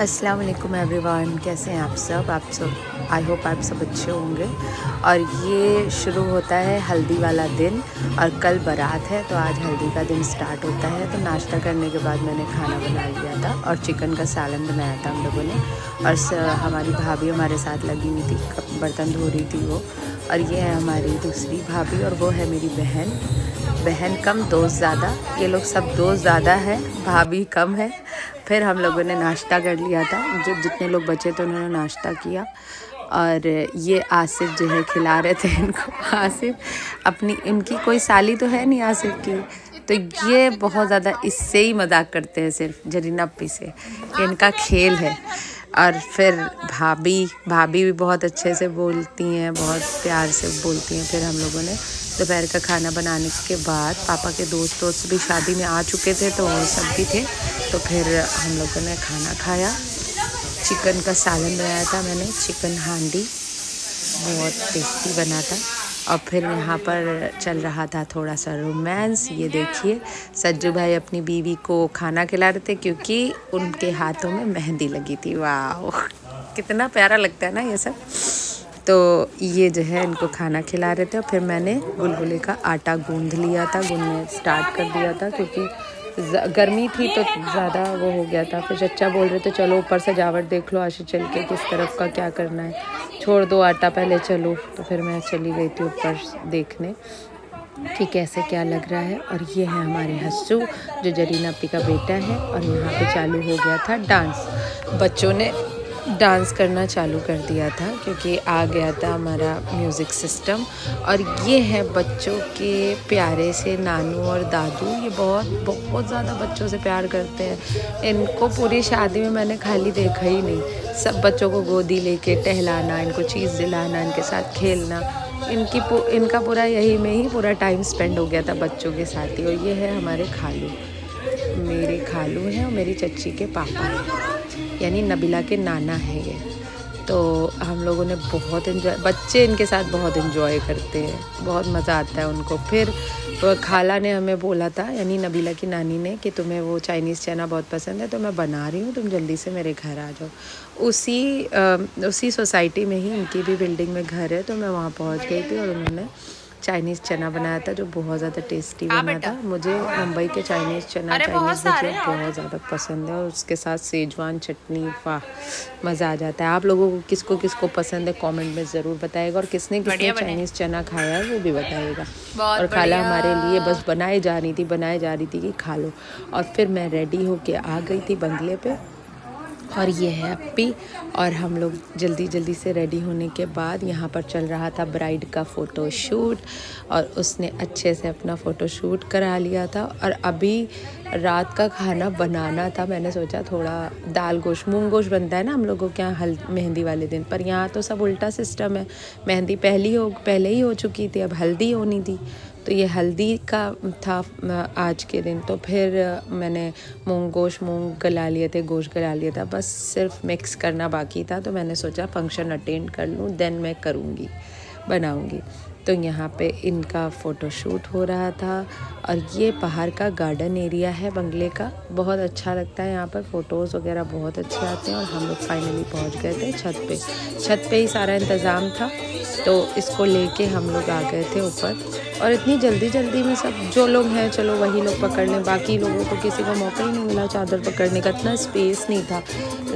अस्सलाम वालेकुम एवरीवन, कैसे हैं आप सब आई होप आप सब अच्छे होंगे। और ये शुरू होता है हल्दी वाला दिन और कल बारात है, तो आज हल्दी का दिन स्टार्ट होता है। तो नाश्ता करने के बाद मैंने खाना बना लिया था और चिकन का सालन बनाया था हम लोगों ने। और हमारी भाभी हमारे साथ लगी हुई थी, बर्तन धो रही थी वो। और ये है हमारी दूसरी भाभी और वो है मेरी बहन कम दोस्त ज़्यादा। ये लोग सब दोस्त ज़्यादा है, भाभी कम है। फिर हम लोगों ने नाश्ता कर लिया था, जो जितने लोग बचे थे उन्होंने नाश्ता किया। और ये आसिफ जो है खिला रहे थे इनको। आसिफ इनकी कोई साली तो है नहीं आसिफ की, तो ये बहुत ज़्यादा इससे ही मजाक करते हैं, सिर्फ जरीना अपी से। इनका खेल है। और फिर भाभी भी बहुत अच्छे से बोलती हैं, बहुत प्यार से बोलती हैं। फिर हम लोगों ने दोपहर का खाना बनाने के बाद पापा के दोस्त भी शादी में आ चुके थे, तो वो सब भी थे। तो फिर हम लोगों ने खाना खाया। चिकन का सालन बनाया था मैंने, चिकन हांडी, बहुत टेस्टी बना था। और फिर यहाँ पर चल रहा था थोड़ा सा रोमांस। ये देखिए सज्जू भाई अपनी बीवी को खाना खिला रहे थे, क्योंकि उनके हाथों में मेहंदी लगी थी। वाह, कितना प्यारा लगता है ना ये सब। तो ये जो है इनको खाना खिला रहे थे। और फिर मैंने गुलगुले का आटा गूंद लिया था, गूंदने स्टार्ट कर दिया था, क्योंकि गर्मी थी तो ज़्यादा वो हो गया था। फिर चच्चा बोल रहे थे चलो ऊपर सजावट देख लो आशी चल के, किस तरफ का क्या करना है, छोड़ दो आटा पहले चलो। तो फिर मैं चली गई थी ऊपर देखने कि कैसे क्या लग रहा है। और ये है हमारे हस्सू जो जरीना अपी का बेटा है। और यहाँ पे चालू हो गया था डांस, बच्चों ने डांस करना चालू कर दिया था, क्योंकि आ गया था हमारा म्यूज़िक सिस्टम। और ये है बच्चों के प्यारे से नानू और दादू। ये बहुत ज़्यादा बच्चों से प्यार करते हैं। इनको पूरी शादी में मैंने खाली देखा ही नहीं, सब बच्चों को गोदी लेके टहलाना, इनको चीज़ दिलाना, इनके साथ खेलना, इनका पूरा यही में ही पूरा टाइम स्पेंड हो गया था बच्चों के साथ ही। और ये है हमारे खालू, मेरे खालू हैं और मेरी चच्ची के पापा हैं, यानी नबीला के नाना है ये। तो हम लोगों ने बहुत इन्जॉय, बच्चे इनके साथ बहुत इन्जॉय करते हैं, बहुत मज़ा आता है उनको। फिर खाला ने हमें बोला था, यानी नबीला की नानी ने, कि तुम्हें वो चाइनीज़ चना बहुत पसंद है तो मैं बना रही हूँ, तुम जल्दी से मेरे घर आ जाओ। उसी सोसाइटी में ही इनकी भी बिल्डिंग में घर है, तो मैं वहाँ पहुँच गई थी और उन्होंने चाइनीज़ चना बनाया था, जो बहुत ज़्यादा टेस्टी बना था। मुझे मुंबई के चाइनीज़ भजिया बहुत ज़्यादा पसंद है, और उसके साथ सेजवान चटनी, वाह मज़ा आ जाता है। आप लोगों को किसको किसको पसंद है कमेंट में ज़रूर बताइएगा, और किसने चाइनीज़ चना खाया है वो भी बताइएगा। और खाला हमारे लिए बस बनाई जा रही थी कि खा लो। और फिर मैं रेडी होके आ गई थी बंगले पे। और ये है अपी। और हम लोग जल्दी से रेडी होने के बाद यहाँ पर चल रहा था ब्राइड का फ़ोटो शूट, और उसने अच्छे से अपना फ़ोटो शूट करा लिया था। और अभी रात का खाना बनाना था। मैंने सोचा थोड़ा दाल गोश्त, मूंग गोश्त बनता है ना हम लोगों के यहाँ मेहंदी वाले दिन, पर यहाँ तो सब उल्टा सिस्टम है। मेहंदी पहले ही हो चुकी थी, अब हल्दी होनी थी, तो ये हल्दी का था आज के दिन। तो फिर मैंने मूंग गला लिए थे, गोश्त गला लिया था, बस सिर्फ मिक्स करना बाकी था। तो मैंने सोचा फंक्शन अटेंड कर लूँ, देन मैं बनाऊँगी। तो यहाँ पे इनका फ़ोटोशूट हो रहा था। और ये बाहर का गार्डन एरिया है बंगले का, बहुत अच्छा लगता है यहाँ पर, फ़ोटोज़ वगैरह बहुत अच्छे आते हैं। और हम लोग फाइनली पहुँच गए थे छत पे ही सारा इंतज़ाम था, तो इसको लेके हम लोग आ गए थे ऊपर। और इतनी जल्दी में सब जो लोग हैं चलो वही लोग पकड़ लें, बाकी लोगों को किसी को मौका ही नहीं मिला चादर पकड़ने का, इतना स्पेस नहीं था।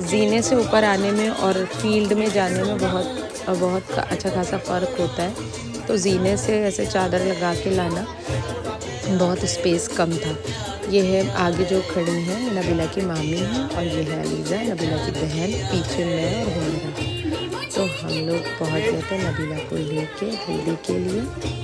जीने से ऊपर आने में और फील्ड में जाने में बहुत अच्छा खासा फ़र्क होता है। तो जीने से ऐसे चादर लगा के लाना, बहुत स्पेस कम था। ये है आगे जो खड़ी हैं नबीला की मामी हैं, और ये है अलीज़ा नबीला की बहन, पीछे मैं और हुमरा। तो हम लोग पहुँच गए थे नबीला को लेके हल्दी के लिए।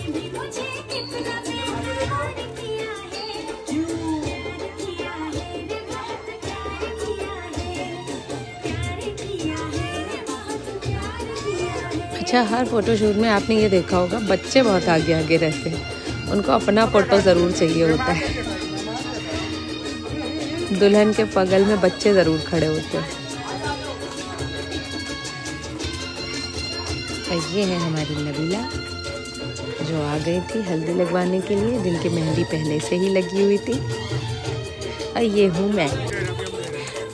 अच्छा, हर फ़ोटोशूट में आपने ये देखा होगा बच्चे बहुत आगे रहते हैं, उनको अपना फ़ोटो ज़रूर चाहिए होता है। दुल्हन के बगल में बच्चे ज़रूर खड़े होते हैं। और ये है हमारी नबीला जो आ गई थी हल्दी लगवाने के लिए, जिनकी मेहंदी पहले से ही लगी हुई थी। और ये हूँ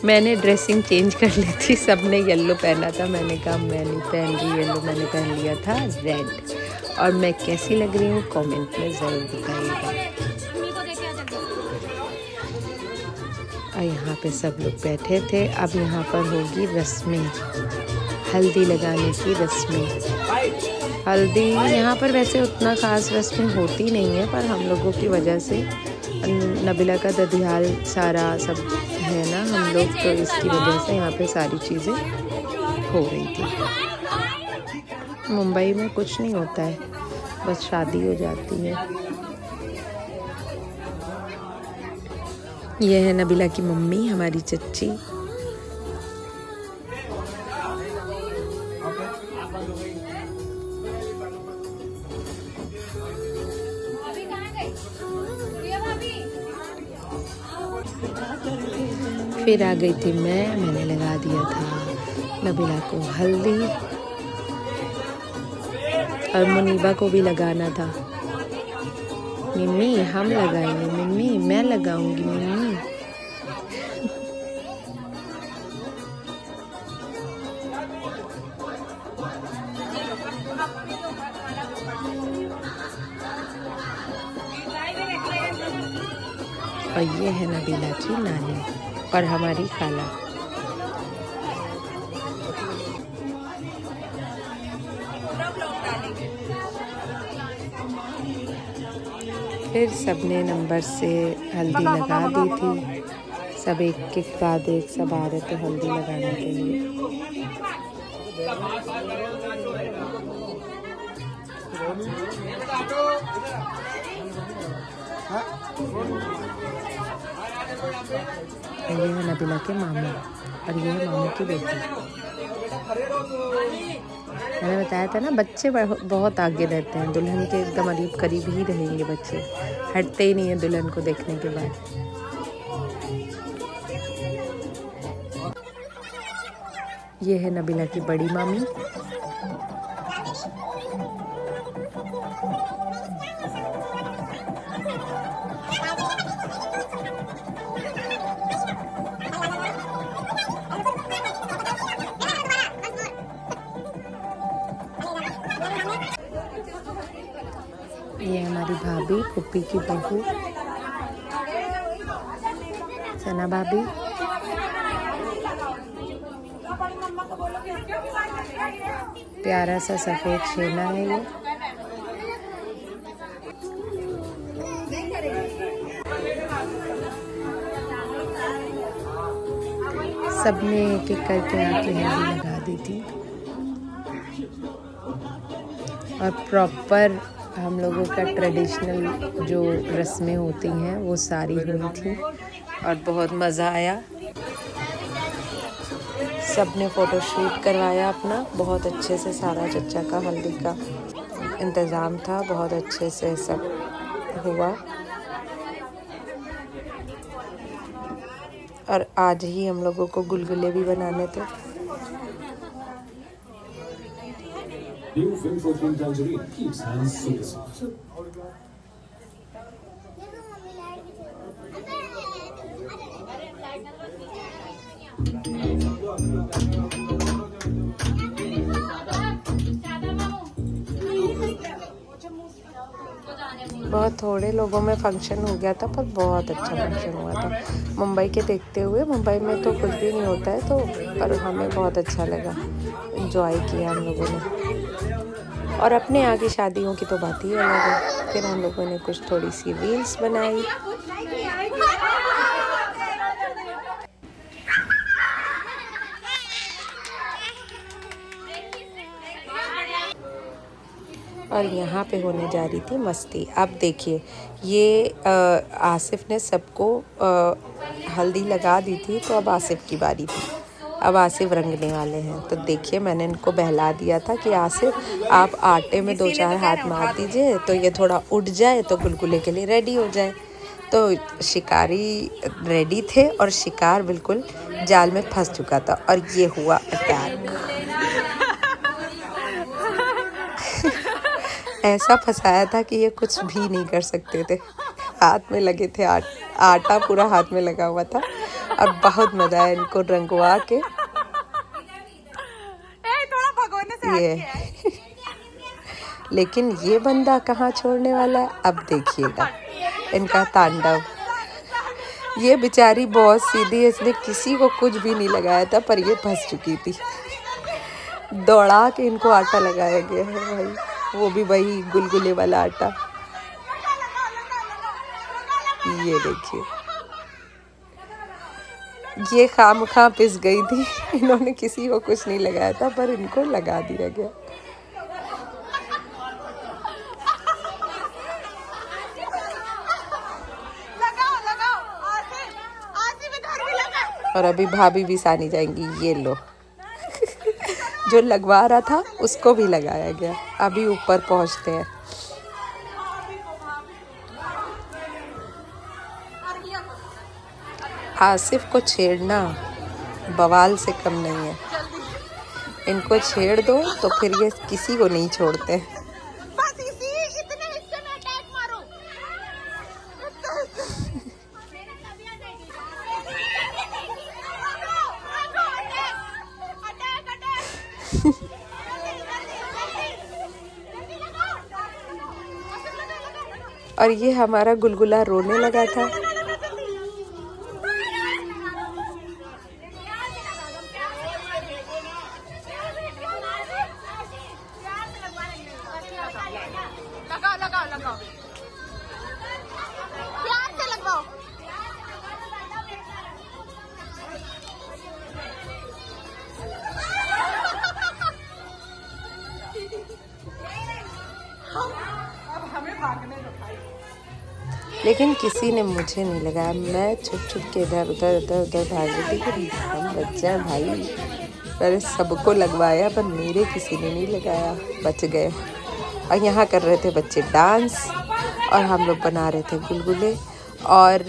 मैंने ड्रेसिंग चेंज कर ली थी, सबने येलो पहना था, मैंने कहा मैं नहीं पहन रही येलो, मैंने पहन लिया था रेड। और मैं कैसी लग रही हूँ कमेंट में ज़रूर बताइएगा। और यहाँ पे सब लोग बैठे थे। अब यहाँ पर होगी रस्में, हल्दी लगाने की रस्में। हल्दी यहाँ पर वैसे उतना ख़ास रस्में होती नहीं है, पर हम लोगों की वजह से नबिला का ददियाल सारा सब है ना हम लोग, तो इसकी वजह से यहाँ पे सारी चीज़ें हो रही थी। मुंबई में कुछ नहीं होता है, बस शादी हो जाती है। यह है नबिला की मम्मी, हमारी चच्ची। फिर आ गई थी मैंने लगा दिया था नबिला को हल्दी, और मुनीबा को भी लगाना था। मम्मी हम लगाएंगे, मम्मी मैं लगाऊंगी मम्मी। और ये है नबीला की नानी और हमारी खाला। फिर सबने नंबर से हल्दी लगा दी थी, सब एक के बाद एक सब आ रहे थे हल्दी लगाने के लिए। ये है नबिला के मामू और ये है मामू की बेटी। मैंने बताया था ना बच्चे बहुत आगे रहते हैं, दुल्हन के एकदम करीब ही रहेंगे बच्चे, हटते ही नहीं है दुल्हन को देखने के बाद। ये है नबिला की बड़ी मामी। ये हमारी भाभी, पुप्पी की बहू सना भाभी। प्यारा सा सफ़ेद छेना है ये। सबने एक एक करके आके हल्दी लगा दी थी और प्रॉपर हम लोगों का ट्रेडिशनल जो रस्में होती हैं वो सारी हुई थी और बहुत मज़ा आया। सबने फ़ोटो शूट करवाया अपना, बहुत अच्छे से सारा चच्चा का हल्दी का इंतज़ाम था, बहुत अच्छे से सब हुआ। और आज ही हम लोगों को गुलगुले भी बनाने थे। New Film Protein Tangerine keeps hands super soft. बहुत थोड़े लोगों में फंक्शन हो गया था, पर बहुत अच्छा फंक्शन हुआ था। मुंबई के देखते हुए, मुंबई में तो कुछ भी नहीं होता है, तो पर हमें बहुत अच्छा लगा, एंजॉय किया हम लोगों ने। और अपने यहाँ की शादियों की तो बात ही अलग है। फिर हम लोगों ने कुछ थोड़ी सी रील्स बनाई। और यहाँ पे होने जा रही थी मस्ती। अब देखिए, ये आसिफ ने सबको हल्दी लगा दी थी, तो अब आसिफ की बारी थी। अब आसिफ रंगने वाले हैं, तो देखिए मैंने इनको बहला दिया था कि आसिफ आप आटे में 2-4 हाथ मार दीजिए, तो ये थोड़ा उठ जाए तो गुलगुले के लिए रेडी हो जाए। तो शिकारी रेडी थे और शिकार बिल्कुल जाल में फंस चुका था, और ये हुआ अटैक। ऐसा फंसाया था कि ये कुछ भी नहीं कर सकते थे। हाथ में लगे थे, आटा पूरा हाथ में लगा हुआ था, अब बहुत मजा है इनको रंगवा के। ये लेकिन ये बंदा कहाँ छोड़ने वाला है, अब देखिएगा इनका तांडव। ये बेचारी बहुत सीधी है, इसने किसी को कुछ भी नहीं लगाया था, पर ये फंस चुकी थी। दौड़ा के इनको आटा लगाया गया है भाई, वो भी वही गुलगुले वाला आटा। ये देखिए, ये खामखा पिस गई थी, इन्होंने किसी को कुछ नहीं लगाया था, पर इनको लगा दिया गया। और अभी भाभी भी सानी जाएंगी। ये लो जो लगवा रहा था उसको भी लगाया गया। अभी ऊपर पहुंचते हैं। आसिफ को छेड़ना बवाल से कम नहीं है। इनको छेड़ दो तो फिर ये किसी को नहीं छोड़ते। और ये हमारा गुलगुला रोने लगा था। लेकिन किसी ने मुझे नहीं लगाया। मैं छुप छुप के इधर उधर भाग रही थी कि हम बच्चे हैं भाई। मैंने सबको लगवाया पर मेरे किसी ने नहीं लगाया, बच गए। और यहाँ कर रहे थे बच्चे डांस और हम लोग बना रहे थे गुलगुले। और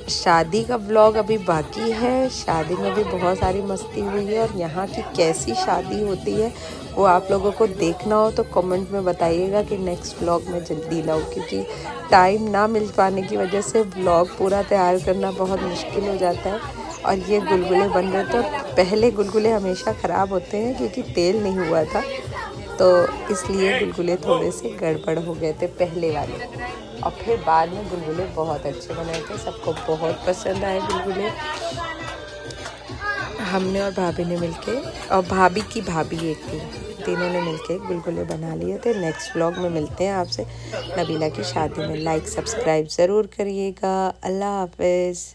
शादी का व्लॉग अभी बाकी है। शादी में भी बहुत सारी मस्ती हुई है और यहाँ की कैसी शादी होती है वो आप लोगों को देखना हो तो कमेंट में बताइएगा कि नेक्स्ट व्लॉग में जल्दी लाओ, क्योंकि टाइम ना मिल पाने की वजह से व्लॉग पूरा तैयार करना बहुत मुश्किल हो जाता है। और ये गुलगुले बन रहे तो पहले गुलगुले हमेशा ख़राब होते हैं क्योंकि तेल नहीं हुआ था, तो इसलिए गुलगुले थोड़े से गड़बड़ हो गए थे पहले वाले। और फिर बाद में गुलगुले बहुत अच्छे बने थे, सबको बहुत पसंद आए गुलगुले। हमने और भाभी ने मिलके, और भाभी की भाभी एक थी, तीनों ने मिलके गुलगुले बना लिए थे। नेक्स्ट व्लॉग में मिलते हैं आपसे नबीला की शादी में। लाइक सब्सक्राइब ज़रूर करिएगा। अल्लाह हाफिज़।